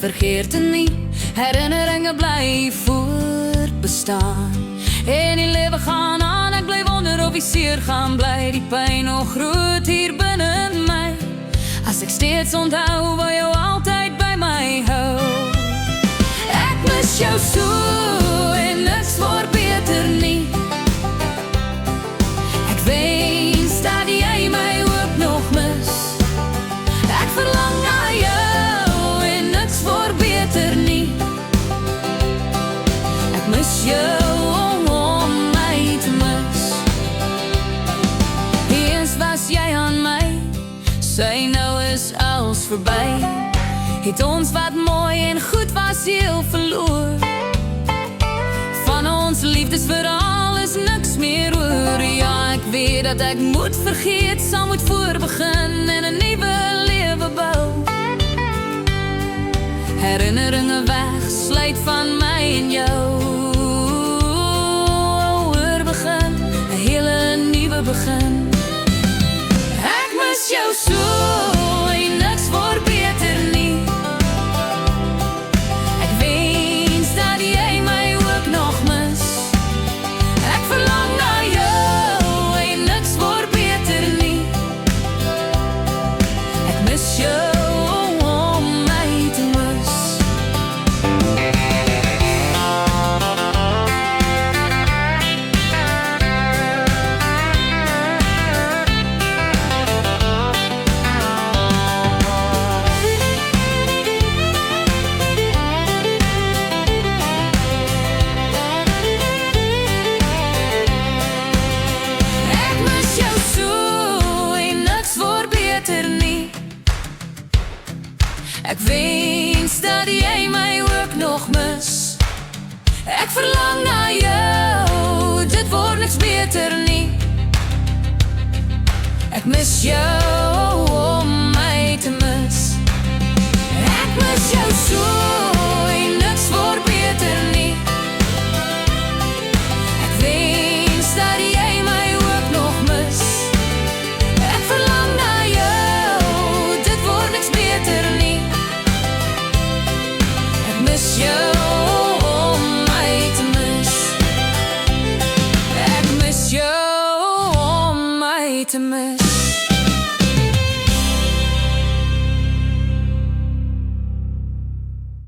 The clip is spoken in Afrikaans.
vergeet het nie. Herinneringe bly voortbestaan. En die lewe gaan aan, ek bly wonder of die seer gaan bly. Die pyn nog groot hier binne in my. As ek steeds onthou, wil jou altyd by my hou. Ek mis jou so en niks word beter nie. Ek wens dat jy my ook nog mis. Ek verlang na jou en niks word beter nie. Ek mis jou om my te mis. Eens was jy aan my, sy nou is alles verby. Het ons wat mooi en goed was heel verloor. Van ons liefdesverhaal is niks meer oor. Ja, ek weet dat ek moet vergeet, sal moet voorbegin en 'n nuwe lewe bou. Herinneringe weg, sluit van my en jou. Oorbegin, 'n hele nuwe begin. Ek mis jou so en niks word beter nie. Ek wens dat jy my ook nog mis. Ek verlang na jou en niks word beter nie. Ek mis jou om my te mis. Ek wens dat jy my ook nog mis. Ek verlang na jou, dit word niks beter nie. Ek mis jou om my te mis. Ek mis jou so en niks word beter nie. Ek wens dat jy my ook nog mis. Ek verlang na jou, dit word niks beter nie. Miss jou om my te mis. Ek mis jou om my te mis.